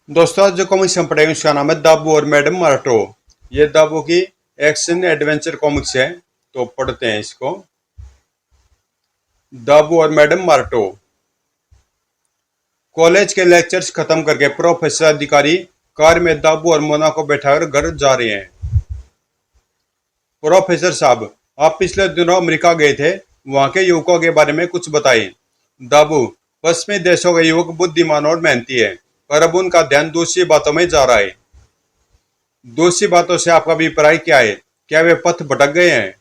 दोस्तों, आज जो कॉमिक्स हम पढ़ेंगे उसका नाम है दाबू और मैडम मार्टो। ये दाबू की एक्शन एडवेंचर कॉमिक्स है, तो पढ़ते हैं इसको। दाबू और मैडम मार्टो। कॉलेज के लेक्चर्स खत्म करके प्रोफेसर अधिकारी कार में दाबू और मोना को बैठाकर घर जा रहे हैं। प्रोफेसर साहब, आप पिछले दिनों अमेरिका गए थे, वहां के युवकों के बारे में कुछ बताइए। दाबू, पश्चिमी देशों के युवक बुद्धिमान और मेहनती है, पर अब उनका ध्यान दूसरी बातों में जा रहा है। दूसरी बातों से आपका अभिप्राय क्या है? क्या वे पथ भटक गए हैं?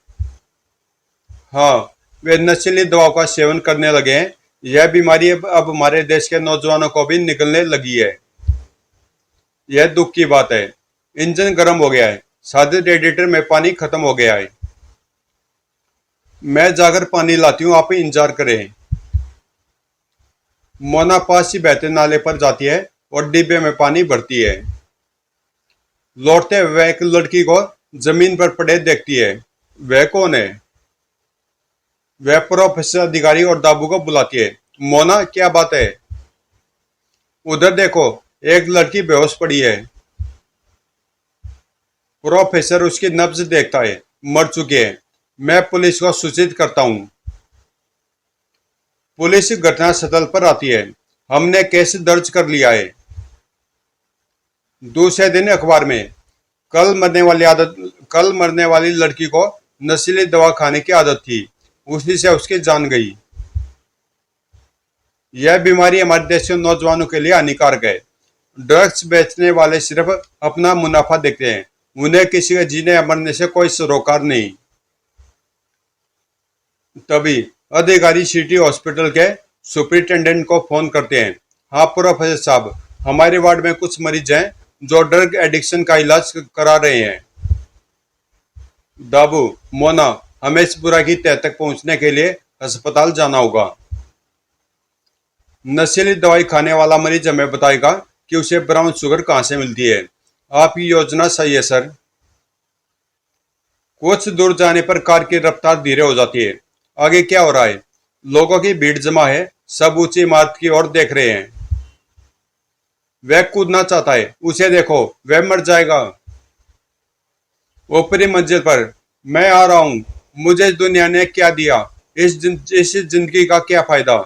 हाँ, वे नशीली दवाओं का सेवन करने लगे हैं। यह बीमारी अब हमारे देश के नौजवानों को भी निकलने लगी है। यह दुख की बात है। इंजन गर्म हो गया है, शायद रेडिएटर में पानी खत्म हो गया है। मैं जाकर पानी लाती हूँ, आप इंतजार करें। मोना पास ही बहते नाले पर जाती है और डिब्बे में पानी भरती है। लौटते हुए वह एक लड़की को जमीन पर पड़े देखती है। वह कौन है? वह प्रोफेसर अधिकारी और दाबू को बुलाती है। मोना, क्या बात है? उधर देखो, एक लड़की बेहोश पड़ी है। प्रोफेसर उसकी नब्ज देखता है। मर चुकी है। मैं पुलिस को सूचित करता हूँ। पुलिस घटनास्थल पर आती है। हमने केस दर्ज कर लिया है। दूसरे दिन अखबार में, कल मरने वाली लड़की को नशीली दवा खाने की आदत थी, उसी से उसकी जान गई। यह बीमारी हमारे देश के नौजवानों के लिए हानिकारक है। ड्रग्स बेचने वाले सिर्फ अपना मुनाफा देखते हैं, उन्हें किसी के जीने या मरने से कोई सरोकार नहीं। तभी अधिकारी सिटी हॉस्पिटल के सुपरिटेंडेंट को फोन करते हैं। हाँ प्रोफेसर साहब, हमारे वार्ड में कुछ मरीज हैं जो ड्रग एडिक्शन का इलाज करा रहे हैं। दाबू, मोना, हमें इस बुराई की तह तक पहुंचने के लिए अस्पताल जाना होगा। नशीली दवाई खाने वाला मरीज हमें बताएगा कि उसे ब्राउन शुगर कहाँ से मिलती है। आपकी योजना सही है सर। कुछ दूर जाने पर कार की रफ्तार धीरे हो जाती है। आगे क्या हो रहा है? लोगों की भीड़ जमा है, सब ऊंची इमारत की ओर देख रहे हैं। वह कूदना चाहता है, उसे देखो, वह मर जाएगा। ऊपरी मंजिल पर, मैं आ रहा हूं। मुझे इस दुनिया ने क्या दिया, इस जिंदगी का क्या फायदा?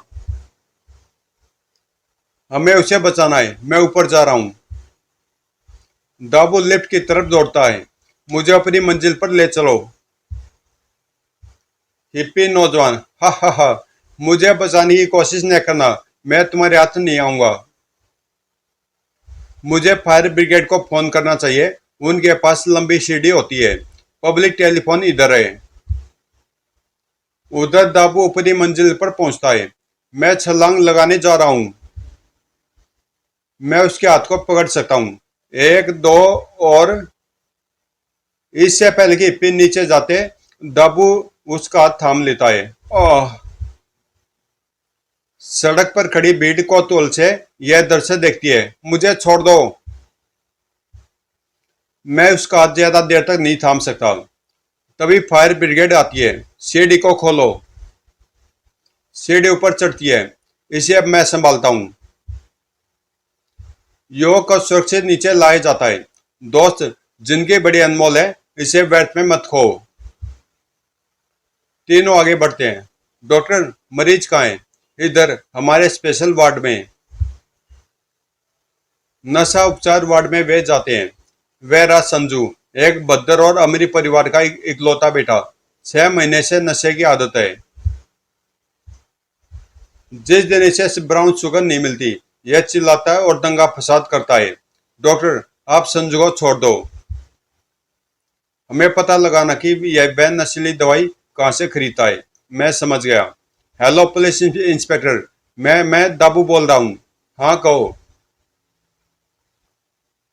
हमें उसे बचाना है, मैं ऊपर जा रहा हूं। दाबू लिफ्ट की तरफ दौड़ता है। मुझे अपनी मंजिल पर ले चलो। हिप्पी नौजवान, हा हा हा, मुझे बचाने की कोशिश न करना, मैं तुम्हारे हाथ नहीं आऊंगा। मुझे फायर ब्रिगेड को फोन करना चाहिए, उनके पास लंबी सीढ़ी होती है। पब्लिक टेलीफोन इधर है। उधर दाबू ऊपरी मंजिल पर पहुंचता है। मैं छलांग लगाने जा रहा हूं। मैं उसके हाथ को पकड़ सकता हूं। एक दो, और इससे पहले कि हिप्पी नीचे जाते, दाबू उसका हाथ थाम लेता है। ओह! सड़क पर खड़ी भीड़ कौतूहल से यह दृश्य देखती है। मुझे छोड़ दो। मैं उसका हाथ ज्यादा देर तक नहीं थाम सकता। तभी फायर ब्रिगेड आती है। सीढ़ी को खोलो। सीढ़ी ऊपर चढ़ती है। इसे अब मैं संभालता हूँ। युवक को सुरक्षित नीचे लाया जाता है। दोस्त, जिंदगी बड़ी अनमोल है, इसे व्यर्थ में मत खो। तीनों आगे बढ़ते हैं। डॉक्टर, मरीज कहाँ है? इधर, हमारे स्पेशल वार्ड में। नशा उपचार वार्ड में वे जाते हैं। वह रहा संजू, एक भद्र और अमीरी परिवार का इकलौता बेटा। 6 महीने से नशे की आदत है। जिस दिन इसे ब्राउन शुगर नहीं मिलती, यह चिल्लाता है और दंगा फसाद करता है। डॉक्टर, आप संजू को छोड़ दो। हमें पता लगाना कि यह बैन नशीली दवाई कहाँ से खरीदता है। मैं समझ गया। हेलो पुलिस इंस्पेक्टर, मैं दाबू बोल रहा हूँ। हाँ कहो।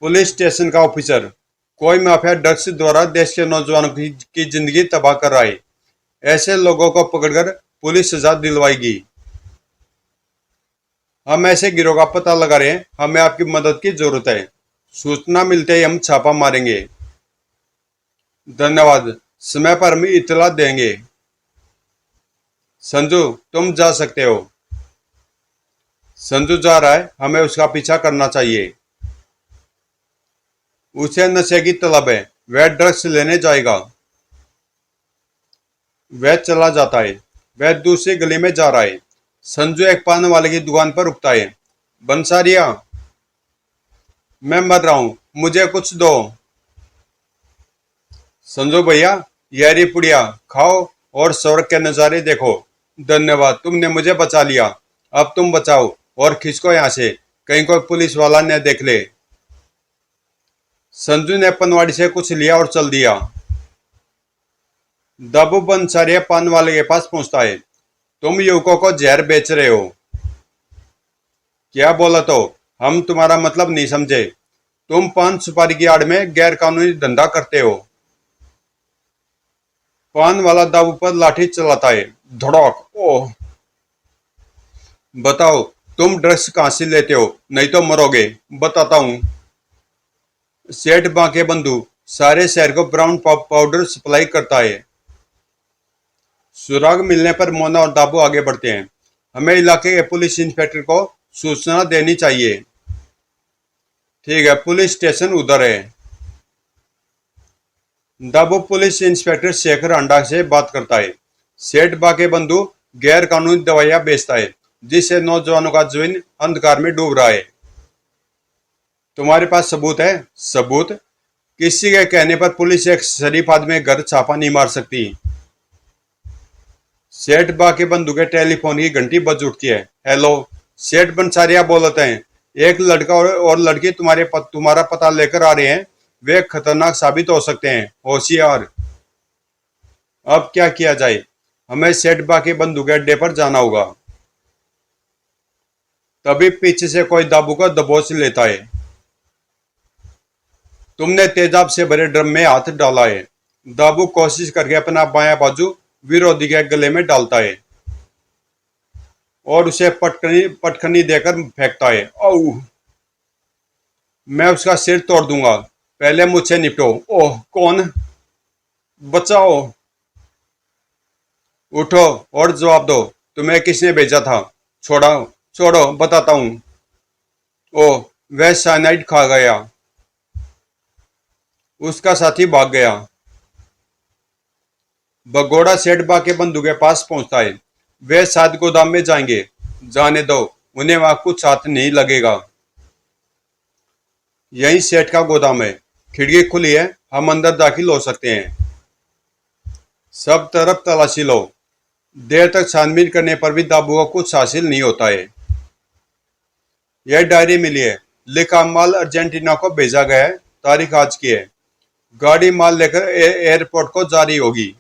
पुलिस स्टेशन का ऑफिसर, कोई माफिया ड्रग्स द्वारा देश के नौजवानों की जिंदगी तबाह कर रहा है। ऐसे लोगों को पकड़कर पुलिस सजा दिलवाएगी। हम ऐसे गिरोह का पता लगा रहे हैं, हमें आपकी मदद की जरूरत है। सूचना मिलते ही हम छापा मारेंगे। धन्यवाद, समय पर हम इतला देंगे। संजू, तुम जा सकते हो। संजू जा रहा है, हमें उसका पीछा करना चाहिए। उसे नशे की तलब है, वह ड्रग्स लेने जाएगा। वह चला जाता है। वह दूसरी गली में जा रहा है। संजू एक पान वाले की दुकान पर रुकता है। बंसारिया, मैं मर रहा हूं, मुझे कुछ दो। संजू भैया, यह रही पुड़िया, खाओ और स्वर्ग के नजारे देखो। धन्यवाद, तुमने मुझे बचा लिया। अब तुम बचाओ और खिसको यहाँ से, कहीं कोई पुलिस वाला न देख ले। संजू ने पनवाड़ी से कुछ लिया और चल दिया। दबू बंसारिया पान वाले के पास पहुंचता है। तुम युवकों को जहर बेच रहे हो। क्या बोला तो? हम तुम्हारा मतलब नहीं समझे। तुम पान सुपारी की आड़ में गैर कानूनी धंधा करते हो। पान वाला दाबू पर लाठी चलाता है। धड़क। ओह, बताओ, तुम ड्रग्स कहां से लेते हो, नहीं तो मरोगे। बताता हूँ। सेठ बांके बंधु सारे शहर को ब्राउन पाउडर सप्लाई करता है। सुराग मिलने पर मोना और दाबू आगे बढ़ते हैं। हमें इलाके के पुलिस इंस्पेक्टर को सूचना देनी चाहिए। ठीक है, पुलिस स्टेशन उधर है। दाबू पुलिस इंस्पेक्टर शेखर अंडा से बात करता है। सेठ बाके बंधु गैर कानूनी दवाइयां बेचता है, जिससे नौजवानों का जीवन अंधकार में डूब रहा है। तुम्हारे पास सबूत है? सबूत? किसी के कहने पर पुलिस एक शरीफ आदमी के घर छापा नहीं मार सकती। सेठ बाके बंधु के टेलीफोन की घंटी बज उठती है। हेलो, सेठ बंसारिया बोलते हैं। एक लड़का और लड़की तुम्हारा पता लेकर आ रहे हैं। वे खतरनाक साबित हो सकते हैं, होशियार। अब क्या किया जाए? हमें सेठ बाके बंधु के अड्डे पर जाना होगा। तभी पीछे से कोई दाबू का दबोच लेता है। तुमने तेजाब से भरे ड्रम में हाथ डाला है। दाबू कोशिश करके अपना बायां बाजू विरोधी के गले में डालता है और उसे पटखनी पटखनी देकर फेंकता है। ओह, मैं उसका सिर तोड़ दूंगा। पहले मुझसे निपटो। ओह, कौन? बचाओ। उठो और जवाब दो, तुम्हें किसने भेजा था? छोड़ो, छोड़ो, बताता हूँ। ओह, वह साइनाइड खा गया। उसका साथी भाग गया। भगोड़ा सेठ बाके बंधु के पास पहुंचता है। वे शायद गोदाम में जाएंगे। जाने दो, उन्हें वहां कुछ हाथ नहीं लगेगा। यही सेठ का गोदाम है। खिड़की खुली है, हम अंदर दाखिल हो सकते हैं। सब तरफ तलाशी लो। देर तक छानबीन करने पर भी दाबू को कुछ हासिल नहीं होता है। यह डायरी मिली है। लिखा माल अर्जेंटीना को भेजा गया है। तारीख आज की है। गाड़ी माल लेकर एयरपोर्ट को जारी होगी।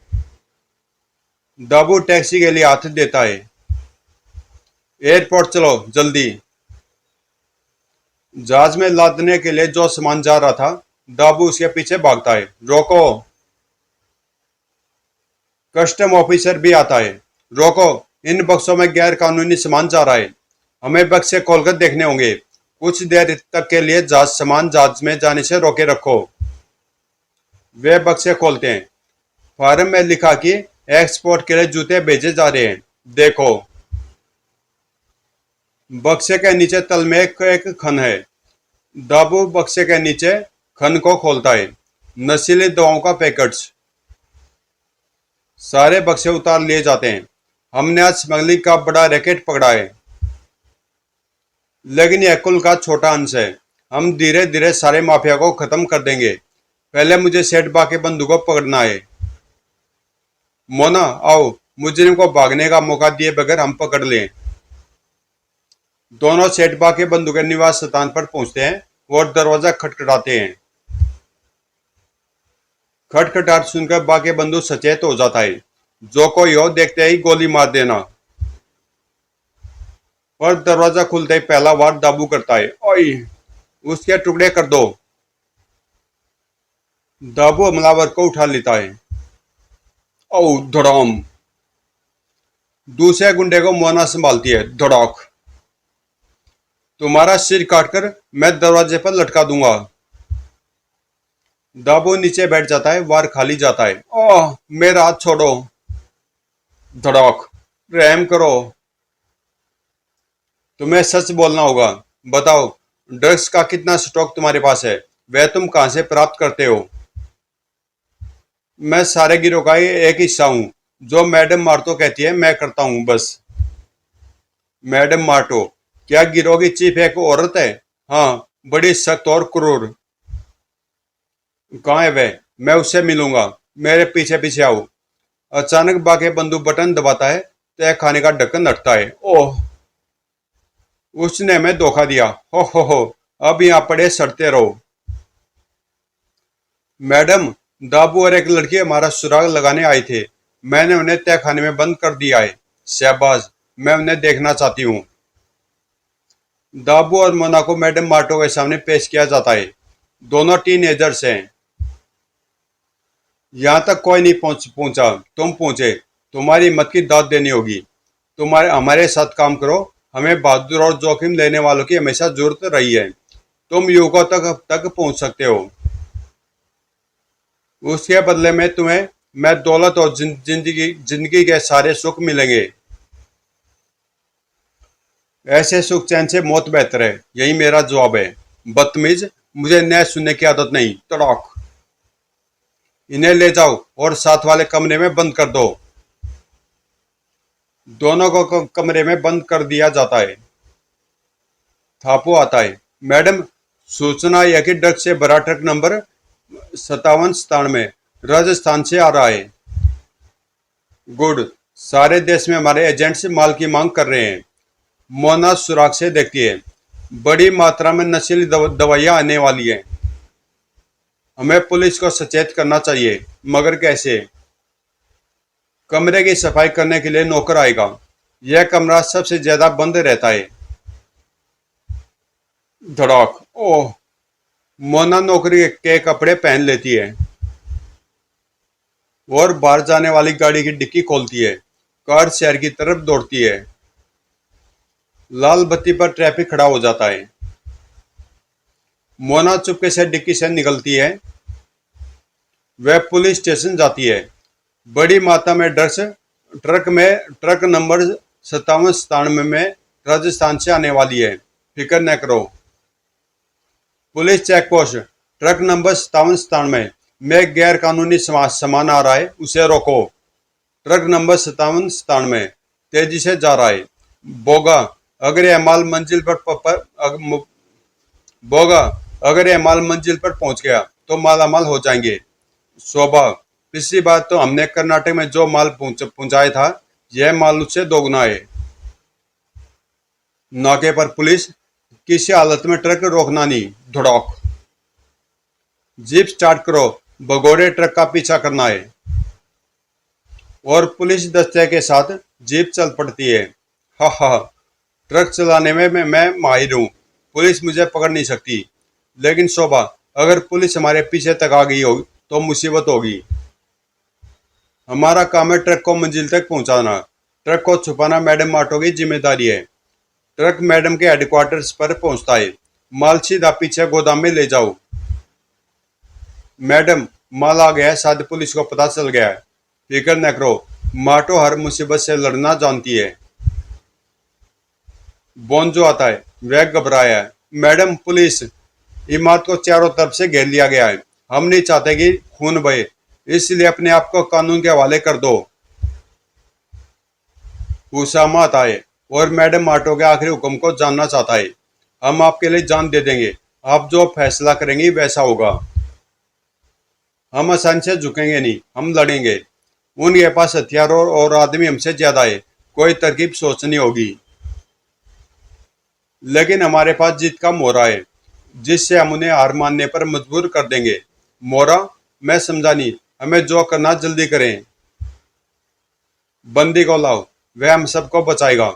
दाबू टैक्सी के लिए हाथ देता है। एयरपोर्ट चलो जल्दी। जहाज में लादने के लिए जो सामान जा रहा था, दाबू उसके पीछे भागता है। रोको। कस्टम ऑफिसर भी आता है। रोको, इन बक्सों में गैर कानूनी सामान जा रहा है। हमें बक्से खोलकर देखने होंगे। कुछ देर तक के लिए जहाज में जाने से रोके रखो। वे बक्से खोलते हैं। फार्म में लिखा कि एक्सपोर्ट के लिए जूते भेजे जा रहे हैं। देखो। बक्से के नीचे तल में एक खन है। दाबू बक्से के नीचे खन को खोलता है। नशीली दवाओं का पैकेट्स। सारे बक्से उतार लिए जाते हैं। हमने आज स्मगलिंग का बड़ा रैकेट पकड़ा है, लेकिन यह कुल का छोटा अंश है। हम धीरे धीरे सारे माफिया को खत्म कर देंगे। पहले मुझे सेठ बाके बंधु को पकड़ना है। मोना, आओ, मुजरिम को भागने का मौका दिए बगैर हम पकड़ लें। दोनों सेठ बाके बंधु के निवास स्थान पर पहुंचते हैं और दरवाजा खटखटाते हैं। खटखटाहट सुनकर बाके बंधु सचेत हो जाता है। जो कोई हो, देखते ही गोली मार देना। पर दरवाजा खुलते ही पहला वार दाबू करता है। ओए, उसके टुकड़े कर दो। दाबू हमलावर को उठा लेता है। ओ धड़ाम। दूसरे गुंडे को मोना संभालती है। धड़ाक। तुम्हारा सिर काटकर मैं दरवाजे पर लटका दूंगा। दाबू नीचे बैठ जाता है। वार खाली जाता है। ओह, मेरा हाथ छोड़ो। धड़ाक। रहम करो। तुम्हें सच बोलना होगा। बताओ, ड्रग्स का कितना स्टॉक तुम्हारे पास है? वह तुम कहाँ से प्राप्त करते हो? मैं सारे गिरोह का ही एक हिस्सा हूँ। जो मैडम मार्तो कहती है मैं करता हूँ बस। मैडम मार्टो, क्या गिरोह की चीफ एक औरत है? हाँ, बड़ी सख्त और क्रूर। कहाँ है वह? मैं उससे मिलूंगा। मेरे पीछे पीछे आओ। अचानक बाके बंदूक बटन दबाता है, तय खाने का ढक्कन हटता है। ओह, उसने हमें धोखा दिया। हो, अब यहाँ पड़े सड़ते रहो। मैडम, दाबू और एक लड़की हमारा सुराग लगाने आए थे। मैंने उन्हें तय खाने में बंद कर दिया है। शहबाज, मैं उन्हें देखना चाहती हूँ। दाबू और मोना को मैडम मार्टो के सामने पेश किया जाता है। दोनों टीनएजर्स हैं। यहाँ तक कोई नहीं पहुंचा। तुम पहुंचे। तुम्हारी हिम्मत की दाद देनी होगी। तुम्हारे हमारे साथ काम करो। हमें बहादुर और जोखिम लेने वालों की हमेशा जरूरत रही है। तुम युगों तक पहुंच सकते हो। उसके बदले में तुम्हें मैं दौलत और जिंदगी के सारे सुख मिलेंगे। ऐसे सुख चैन से मौत बेहतर है, यही मेरा जवाब है। बदतमीज, मुझे न्याय सुनने की आदत नहीं। तड़ाक। इन्हें ले जाओ और साथ वाले कमरे में बंद कर दो। दोनों को कमरे में बंद कर दिया जाता है। थापू आता है। मैडम, सूचना यह कि ड्रग्स से भरा ट्रक नंबर 5797 राजस्थान से आ रहा है। गुड। सारे देश में हमारे एजेंट्स माल की मांग कर रहे हैं। मोना सुराग से देखती है। बड़ी मात्रा में नशीली दवाइयां आने वाली हैं। हमें पुलिस को सचेत करना चाहिए, मगर कैसे? कमरे की सफाई करने के लिए नौकर आएगा। यह कमरा सबसे ज्यादा बंद रहता है। धड़ाक। ओह, मोना नौकरी के कपड़े पहन लेती है और बाहर जाने वाली गाड़ी की डिक्की खोलती है। कार शहर की तरफ दौड़ती है। लाल बत्ती पर ट्रैफिक खड़ा हो जाता है। मोना चुपके से डिक्की से निकलती है। वह पुलिस स्टेशन जाती है। बड़ी मात्रा में ड्रग्स ट्रक नंबर 5797 में राजस्थान से आने वाली है। फिक्र न करो। Police check post. Truck number 5797 में गैर कानूनी सामान आ रहा है, उसे रोको। ट्रक नंबर 5797 तेजी से जा रहा है। बोगा, अगर यह माल मंजिल बोगा अगर यह माल मंजिल पर पहुंच गया तो मालामाल हो जाएंगे। शोभा, पिछली बार तो हमने कर्नाटक में जो माल पहुंचाया था, यह माल उससे दोगुना है। नाके पर पुलिस। किसी हालत में ट्रक रोकना नहीं। धड़ाक। जीप स्टार्ट करो। भगोड़े ट्रक का पीछा करना है। और पुलिस दस्ते के साथ जीप चल पड़ती है। हा, ट्रक चलाने में मैं माहिर हूँ। पुलिस मुझे पकड़ नहीं सकती। लेकिन शोभा, अगर पुलिस हमारे पीछे तक आ गई हो तो मुसीबत होगी। हमारा काम है ट्रक को मंजिल तक पहुंचाना। ट्रक को छुपाना मैडम मार्टो की जिम्मेदारी है। ट्रक मैडम के हेडक्वार्टर्स पर पहुंचता है। माल सीधा पीछे गोदाम में ले जाओ। मैडम, माल आ गया है, शायद पुलिस को पता चल गया है। फिक्र न करो, मार्टो हर मुसीबत से लड़ना जानती है। बोंजो आता है। वह घबराया है। मैडम, पुलिस इमारत को चारों तरफ से घेर लिया गया है। हम नहीं चाहते कि खून बहे, इसलिए अपने आप को कानून के हवाले कर दो। उसामा आता है और मैडम मार्टो के आखिरी हुक्म को जानना चाहता है। हम आपके लिए जान दे देंगे। आप जो फैसला करेंगी वैसा होगा। हम आसानी से झुकेंगे नहीं, हम लड़ेंगे। उनके पास हथियार और आदमी हमसे ज्यादा है। कोई तरकीब सोचनी होगी। लेकिन हमारे पास जीत का मोहरा है, जिससे हम उन्हें हार मानने पर मजबूर कर देंगे। मोहरा? मैं समझा नहीं। हमें जो करना जल्दी करें। बंदी को लाओ, वह हम सबको बचाएगा।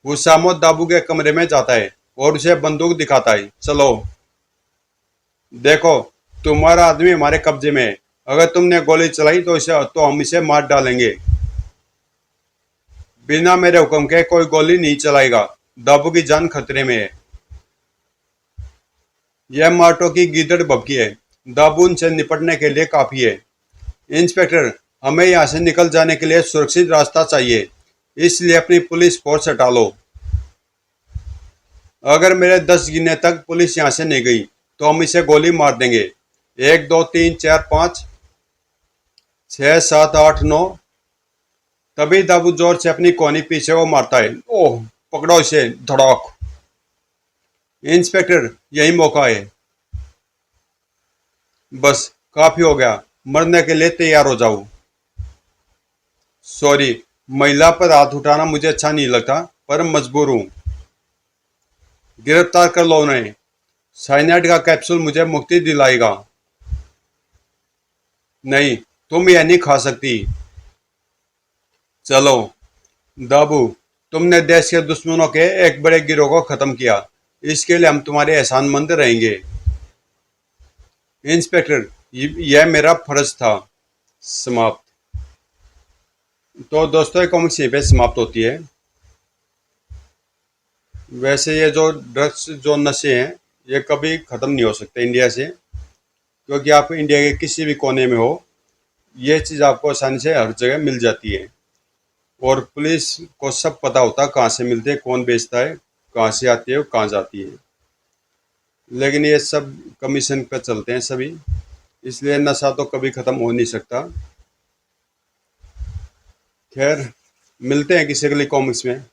उसामो दाबू के कमरे में जाता है और उसे बंदूक दिखाता है। चलो। देखो, तुम्हारा आदमी हमारे कब्जे में है। अगर तुमने गोली चलाई तो हम इसे मार डालेंगे। बिना मेरे हुक्म के कोई गोली नहीं चलाएगा। दाबू की जान खतरे में है। यह मार्टो की गीदड़ भभकी है। दाबू उनसे निपटने के लिए काफी है। इंस्पेक्टर, हमें यहाँ से निकल जाने के लिए सुरक्षित रास्ता चाहिए, इसलिए अपनी पुलिस फोर्स हटा लो। अगर मेरे 10 गिनने तक पुलिस यहाँ से नहीं गई तो हम इसे गोली मार देंगे। 1 2 3 4 5 6 7 8 9। तभी दाबू जोर से अपनी कोहनी पीछे वो मारता है। ओह, पकड़ो इसे, धड़ाक। इंस्पेक्टर, यही मौका है, बस काफी हो गया, मरने के लिए तैयार हो जाओ। सॉरी, महिला पर हाथ उठाना मुझे अच्छा नहीं लगता, पर मजबूर हूं। गिरफ्तार कर लो उन्हें। साइनाइड का कैप्सूल मुझे मुक्ति दिलाएगा। नहीं, तुम यह नहीं खा सकती। चलो दाबू, तुमने देश के दुश्मनों के एक बड़े गिरोह को खत्म किया, इसके लिए हम तुम्हारे एहसानमंद रहेंगे। इंस्पेक्टर, यह मेरा फर्ज था। समाप्त। तो दोस्तों, ये कॉमिक्स यहीं पे समाप्त होती है। वैसे ये जो ड्रग्स, जो नशे हैं, ये कभी ख़त्म नहीं हो सकते इंडिया से, क्योंकि आप इंडिया के किसी भी कोने में हो, ये चीज़ आपको आसानी से हर जगह मिल जाती है। और पुलिस को सब पता होता है कहाँ से मिलते हैं, कौन बेचता है, कहाँ से आती है और कहाँ जाती है। लेकिन ये सब कमीशन पे चलते हैं सभी, इसलिए नशा तो कभी ख़त्म हो नहीं सकता। खैर, मिलते हैं किसी अगली कॉमिक्स में।